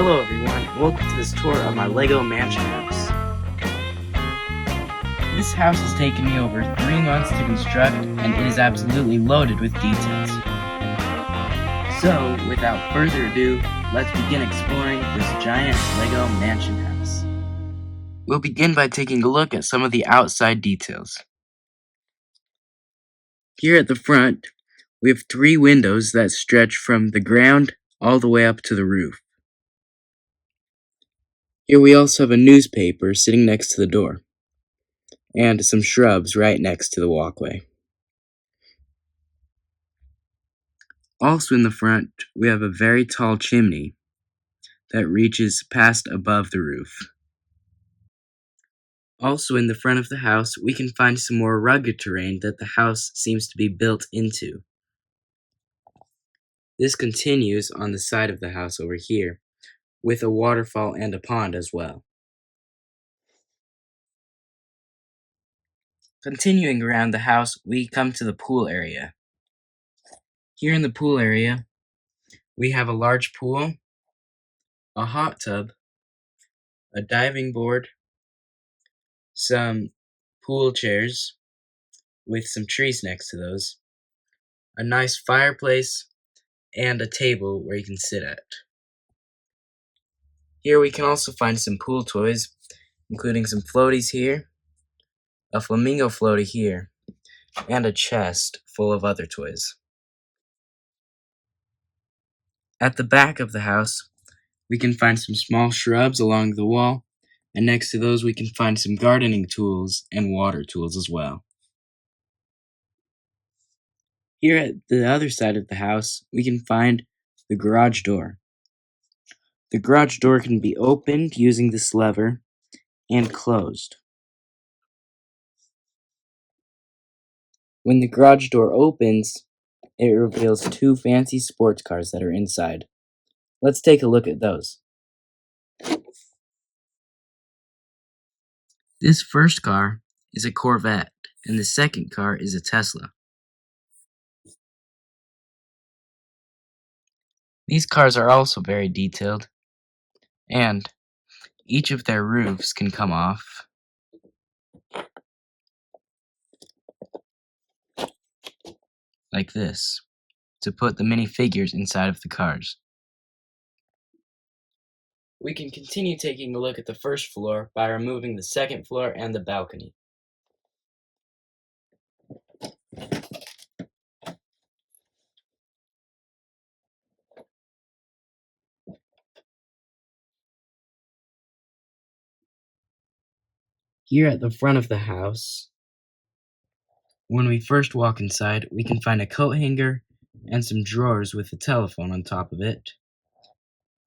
Hello everyone, and welcome to this tour of my LEGO Mansion house. This house has taken me over 3 months to construct, and it is absolutely loaded with details. So, without further ado, let's begin exploring this giant LEGO Mansion house. We'll begin by taking a look at some of the outside details. Here at the front, we have 3 windows that stretch from the ground all the way up to the roof. Here we also have a newspaper sitting next to the door, and some shrubs right next to the walkway. Also in the front, we have a very tall chimney that reaches past above the roof. Also in the front of the house, we can find some more rugged terrain that the house seems to be built into. This continues on the side of the house over here, with a waterfall and a pond as well. Continuing around the house, we come to the pool area. Here in the pool area, we have a large pool, a hot tub, a diving board, some pool chairs with some trees next to those, a nice fireplace, and a table where you can sit at. Here we can also find some pool toys, including some floaties here, a flamingo floaty here, and a chest full of other toys. At the back of the house, we can find some small shrubs along the wall, and next to those we can find some gardening tools and water tools as well. Here at the other side of the house, we can find the garage door. The garage door can be opened using this lever and closed. When the garage door opens, it reveals 2 fancy sports cars that are inside. Let's take a look at those. This first car is a Corvette, and the second car is a Tesla. These cars are also very detailed, and each of their roofs can come off. Like this, to put the minifigures inside of the cars. We can continue taking a look at the first floor by removing the second floor and the balcony. Here at the front of the house, when we first walk inside, we can find a coat hanger and some drawers with a telephone on top of it,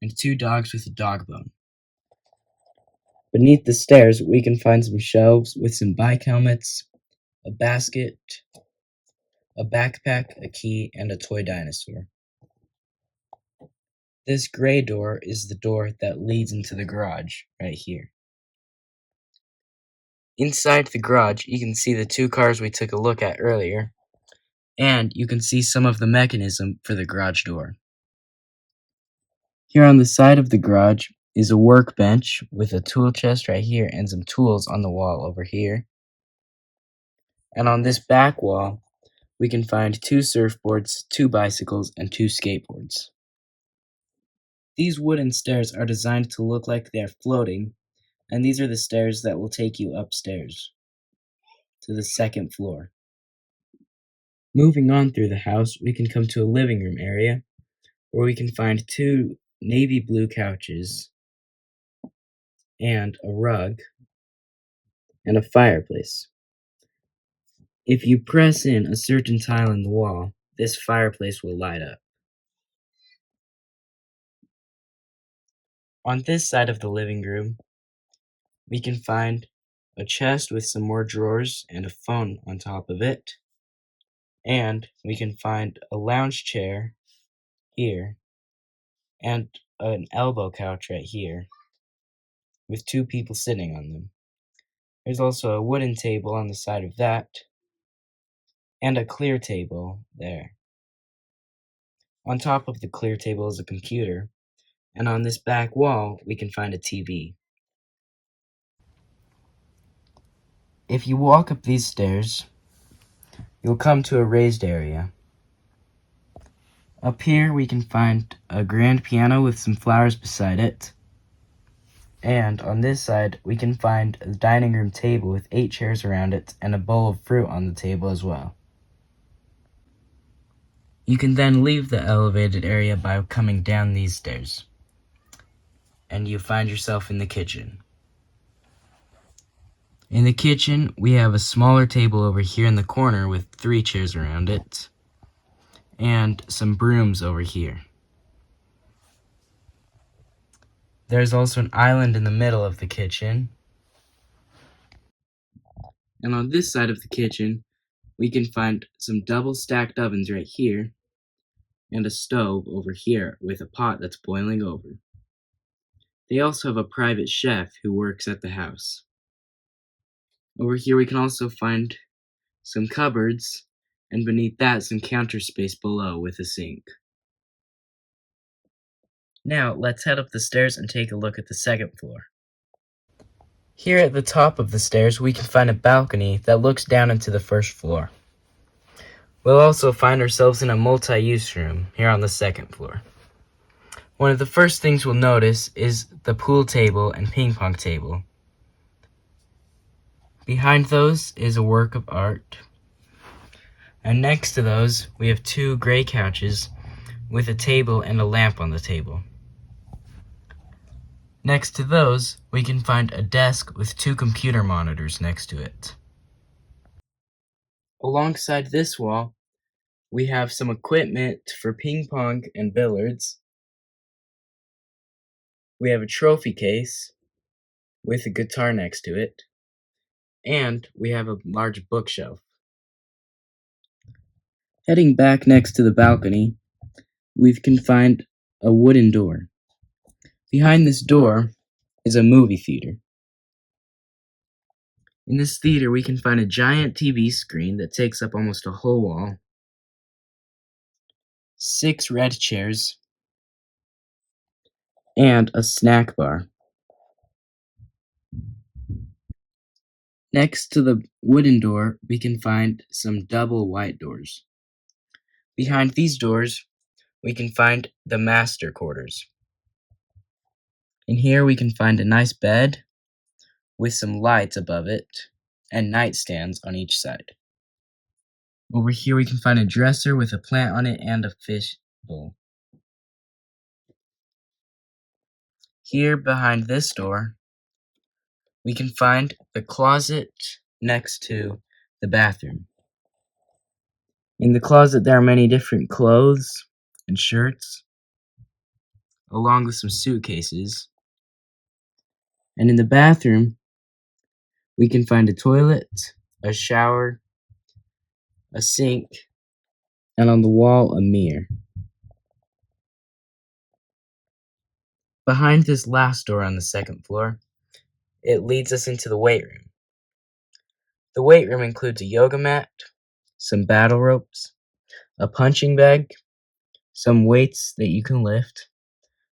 and 2 dogs with a dog bone. Beneath the stairs, we can find some shelves with some bike helmets, a basket, a backpack, a key, and a toy dinosaur. This gray door is the door that leads into the garage, right here. Inside the garage, you can see the 2 cars we took a look at earlier, and you can see some of the mechanism for the garage door. Here on the side of the garage is a workbench with a tool chest right here and some tools on the wall over here. And on this back wall, we can find 2 surfboards, 2 bicycles, and 2 skateboards. These wooden stairs are designed to look like they're floating, and these are the stairs that will take you upstairs to the second floor. Moving on through the house, we can come to a living room area where we can find 2 navy blue couches and a rug and a fireplace. If you press in a certain tile in the wall, this fireplace will light up. On this side of the living room, we can find a chest with some more drawers and a phone on top of it. And we can find a lounge chair here and an elbow couch right here with 2 people sitting on them. There's also a wooden table on the side of that and a clear table there. On top of the clear table is a computer And on this back wall, we can find a TV. If you walk up these stairs, you'll come to a raised area. Up here, we can find a grand piano with some flowers beside it. And on this side, we can find a dining room table with 8 chairs around it and a bowl of fruit on the table as well. You can then leave the elevated area by coming down these stairs, and you find yourself in the kitchen. In the kitchen, we have a smaller table over here in the corner with 3 chairs around it, and some brooms over here. There's also an island in the middle of the kitchen. And on this side of the kitchen, we can find some double stacked ovens right here, and a stove over here with a pot that's boiling over. They also have a private chef who works at the house. Over here we can also find some cupboards, and beneath that some counter space below with a sink. Now let's head up the stairs and take a look at the second floor. Here at the top of the stairs we can find a balcony that looks down into the first floor. We'll also find ourselves in a multi-use room here on the second floor. One of the first things we'll notice is the pool table and ping pong table. Behind those is a work of art. And next to those, we have 2 gray couches with a table and a lamp on the table. Next to those, we can find a desk with 2 computer monitors next to it. Alongside this wall, we have some equipment for ping pong and billiards. We have a trophy case with a guitar next to it, and we have a large bookshelf. Heading back next to the balcony, we can find a wooden door. Behind this door is a movie theater. In this theater, we can find a giant TV screen that takes up almost a whole wall, 6 red chairs, and a snack bar. Next to the wooden door, we can find some double white doors. Behind these doors, we can find the master quarters. In here, we can find a nice bed with some lights above it and nightstands on each side. Over here, we can find a dresser with a plant on it and a fish bowl. Here, behind this door, we can find the closet next to the bathroom. In the closet, there are many different clothes and shirts, along with some suitcases. And in the bathroom, we can find a toilet, a shower, a sink, and on the wall, a mirror. Behind this last door on the second floor, it leads us into the weight room. The weight room includes a yoga mat, some battle ropes, a punching bag, some weights that you can lift,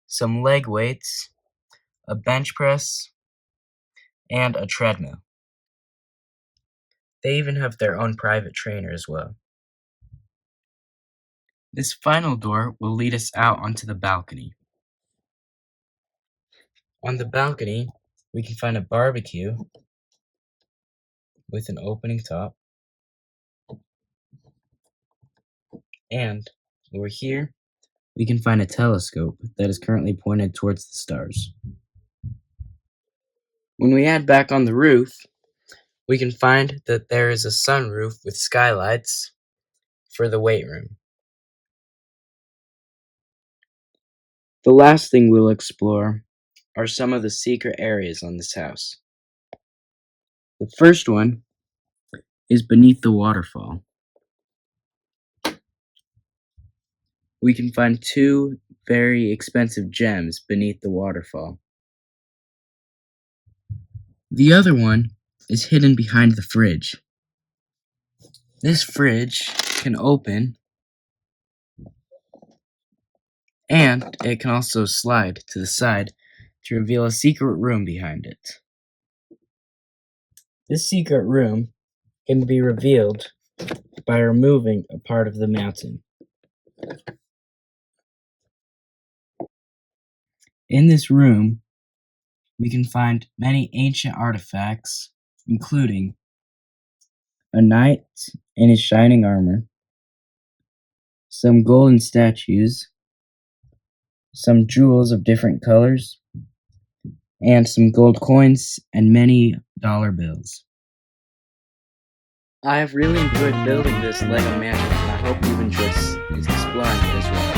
some leg weights, a bench press, and a treadmill. They even have their own private trainer as well. This final door will lead us out onto the balcony. On the balcony, we can find a barbecue with an opening top, and over here, we can find a telescope that is currently pointed towards the stars. When we add back on the roof, we can find that there is a sunroof with skylights for the weight room. The last thing we'll explore are some of the secret areas on this house. The first one is beneath the waterfall. We can find 2 very expensive gems beneath the waterfall. The other one is hidden behind the fridge. This fridge can open And it can also slide to the side to reveal a secret room behind it. This secret room can be revealed by removing a part of the mountain. In this room, we can find many ancient artifacts, including a knight in his shining armor, some golden statues, some jewels of different colors, and some gold coins and many dollar bills. I have really enjoyed building this LEGO mansion, and I hope you've enjoyed exploring it as well.